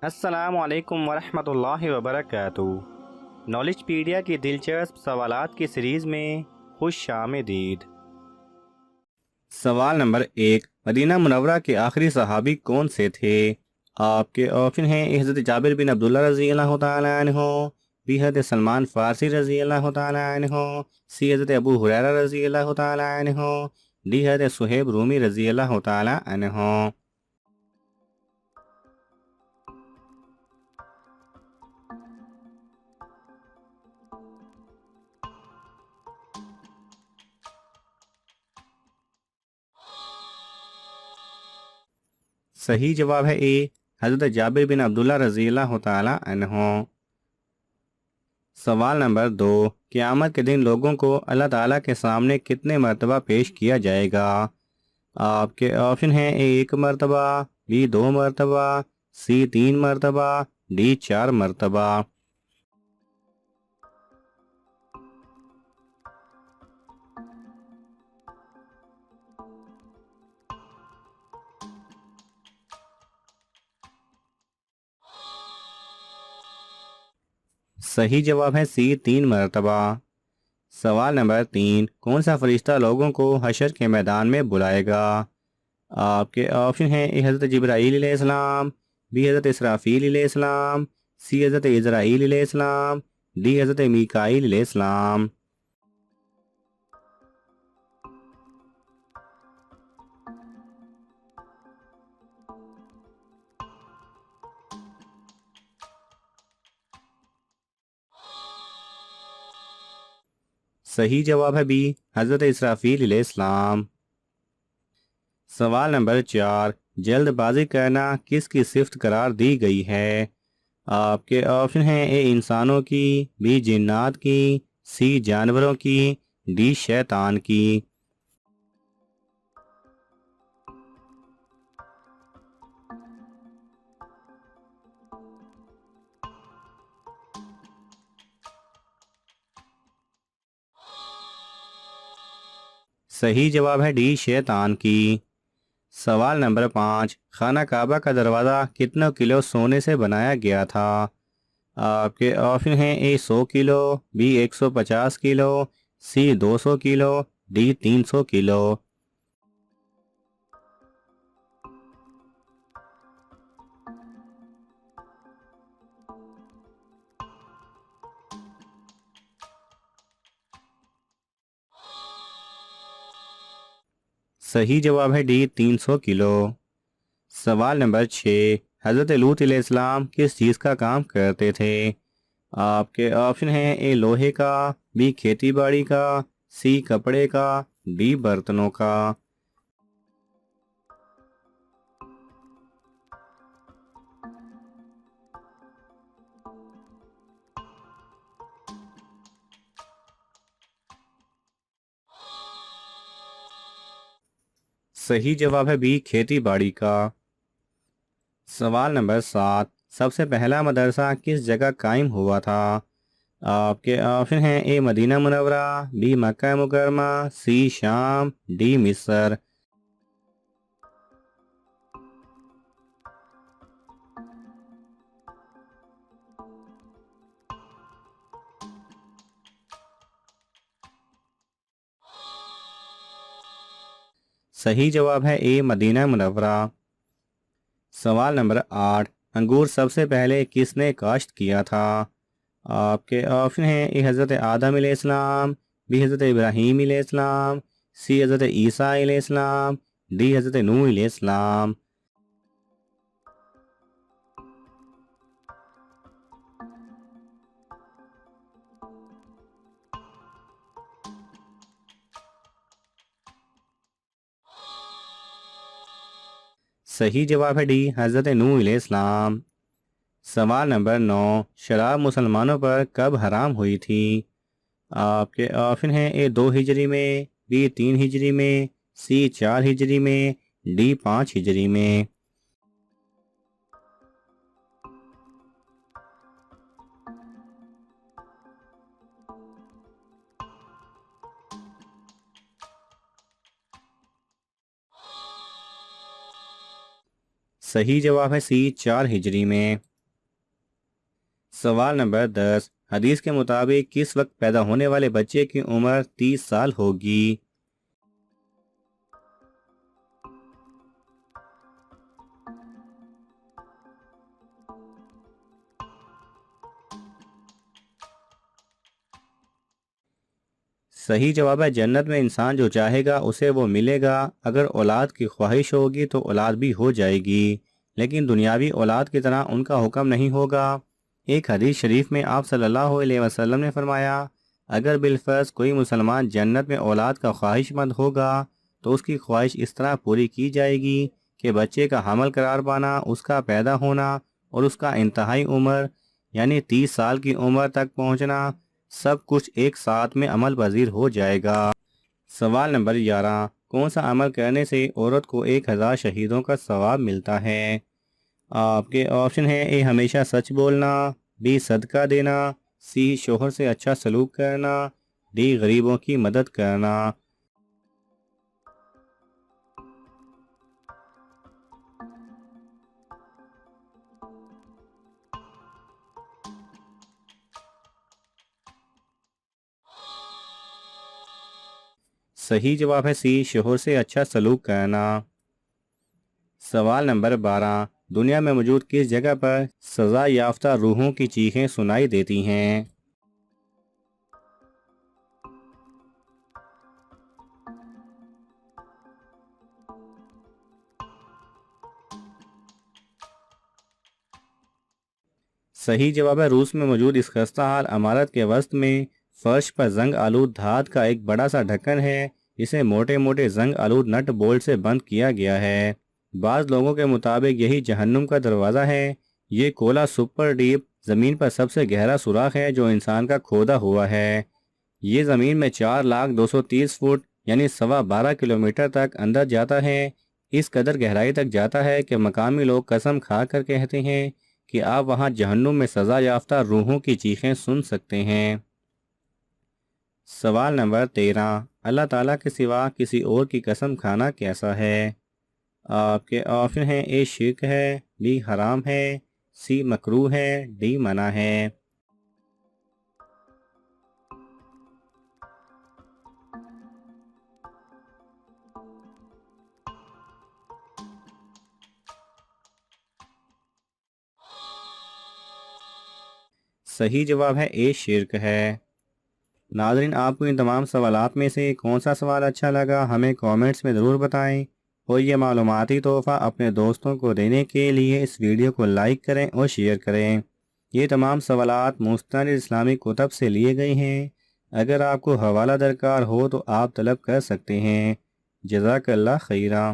अस्सलाम वालेकुम वरहमतुल्लाहि वबरकातुहू। नॉलेजपीडिया की दिलचस्प सवालात की सीरीज़ में खुश आमदीद। सवाल नंबर 1, मदीना मुनव्वरा के आखिरी सहाबी कौन से थे? आपके ऑप्शन हैं हज़रत जाबिर बिन अब्दुल्ला रज़ी अल्लाह तआला अन्हु, बी हज़रत सलमान फ़ारसी रज़ी अल्लाह तआला अन्हु, सी हज़रत अबू हुरैरा रज़ी अल्लाह तआला अन्हु, डी हज़रत सुहैब रूमी रज़ी अल्लाह तआला अन्हु। सही जवाब है ए, हज़रत जाबिर बिन अब्दुल्ला रज़ी अल्लाह तआला अन्हु। सवाल नंबर 2, क़यामत के दिन लोगों को अल्लाह ताला के सामने कितने मरतबा पेश किया जाएगा? आपके ऑप्शन हैं ए 1 मरतबा, बी 2 मरतबा, सी 3 मरतबा, डी 4 मरतबा। सही जवाब है सी 3 मरतबा। सवाल नंबर 3, कौन सा फरिश्ता लोगों को हशर के मैदान में बुलाएगा? आपके ऑप्शन हैं ए हज़रत जिब्राईल अलैहिस्सलाम, बी हज़रत इसराफील अलैहिस्सलाम, सी हज़रत इज़राईल अलैहिस्सलाम, डी हज़रत मीकाईल अलैहिस्सलाम। सही जवाब है बी, हज़रत इसराफील अलैहिस्सलाम। सवाल नंबर 4, जल्दबाजी करना किसकी सिफ्त करार दी गई है? आपके ऑप्शन हैं ए इंसानों की, बी जिन्नात की, सी जानवरों की, डी शैतान की। सही जवाब है डी शैतान की। सवाल नंबर 5, खाना काबा का दरवाज़ा कितने किलो सोने से बनाया गया था? आपके ऑप्शन हैं ए 100 किलो, बी 150 किलो, सी 200 किलो, डी 300 किलो। सही जवाब है डी 300 किलो। सवाल नंबर 6, हज़रत लूत अलैहिस्सलाम किस चीज़ का काम करते थे? आपके ऑप्शन हैं ए लोहे का, बी खेती बाड़ी का, सी कपड़े का, डी बर्तनों का। सही जवाब है बी खेती बाड़ी का। सवाल नंबर 7, सबसे पहला मदरसा किस जगह कायम हुआ था? आपके ऑप्शन हैं ए मदीना मुनव्वरा, बी मक्का मुकरमा, सी शाम, डी मिस्र। सही जवाब है ए मदीना मुनव्वरा। सवाल नंबर 8, अंगूर सबसे पहले किसने काश्त किया था? आपके ऑप्शन हैं ए हज़रत आदम अलैहिस्सलाम, बी हज़रत इब्राहीम अलैहिस्सलाम, सी हज़रत ईसा अलैहिस्सलाम, डी हज़रत नूह अलैहिस्सलाम। सही जवाब है डी हज़रत नूह अलैहिस्सलाम। सवाल नंबर 9, शराब मुसलमानों पर कब हराम हुई थी? आपके ऑप्शन हैं ए 2 हिजरी में, बी 3 हिजरी में, सी 4 हिजरी में, डी 5 हिजरी में। सही जवाब है सी 4 हिजरी में। सवाल नंबर 10, हदीस के मुताबिक किस वक्त पैदा होने वाले बच्चे की उम्र 30 साल होगी? सही जवाब है जन्नत में इंसान जो चाहेगा उसे वो मिलेगा। अगर औलाद की ख्वाहिश होगी तो औलाद भी हो जाएगी, लेकिन दुनियावी औलाद की तरह उनका हुक्म नहीं होगा। एक हदीस शरीफ में आप सल्लल्लाहु अलैहि वसल्लम ने फरमाया, अगर बिलफर्ज कोई मुसलमान जन्नत में औलाद का ख्वाहिशमंद होगा तो उसकी ख्वाहिश इस तरह पूरी की जाएगी कि बच्चे का हमल करार पाना, उसका पैदा होना और उसका इंतहाई उम्र यानी 30 साल की उम्र तक पहुंचना, सब कुछ एक साथ में अमल पजीर हो जाएगा। सवाल नंबर 11, कौन सा अमल करने से औरत को 1000 शहीदों का सवाब मिलता है? आपके ऑप्शन है, ए हमेशा सच बोलना, बी सदका देना, सी शोहर से अच्छा सलूक करना, डी गरीबों की मदद करना। सही जवाब है सी शोहर से अच्छा सलूक करना। सवाल नंबर 12, दुनिया में मौजूद किस जगह पर सजा याफ्ता रूहों की चीखें सुनाई देती हैं? सही जवाब है रूस में मौजूद इस खस्ताहाल इमारत के वस्त में फर्श पर जंग आलूद धात का एक बड़ा सा ढक्कन है, जिसे मोटे मोटे जंग आलूद नट बोल्ट से बंद किया गया है। बाज़ लोगों के मुताबिक यही जहन्नुम का दरवाज़ा है। ये कोला सुपर डीप ज़मीन पर सबसे गहरा सुराख है जो इंसान का खोदा हुआ है। ये ज़मीन में 4,230 फुट यानी 12.25 किलोमीटर तक अंदर जाता है। इस कदर गहराई तक जाता है कि मकामी लोग कसम खा कर कहते हैं कि आप वहाँ जहन्नुम में सज़ा याफ्ता रूहों की चीखें सुन सकते हैं। सवाल नंबर 13, अल्लाह ताला के सिवा किसी और की कसम खाना कैसा है? आपके ऑप्शन हैं, ए शिर्क है, बी हराम है, सी मकरूह है, डी मना है। सही जवाब है ए शिर्क है। नाज़रीन, आपको इन तमाम सवालात में से कौन सा सवाल अच्छा लगा हमें कमेंट्स में ज़रूर बताएं, और ये मालूमाती तोहफ़ा अपने दोस्तों को देने के लिए इस वीडियो को लाइक करें और शेयर करें। ये तमाम सवालात मुस्तनद इस्लामी कुतब से लिए गए हैं। अगर आपको हवाला दरकार हो तो आप तलब कर सकते हैं। जज़ाकल्लाह खैरा।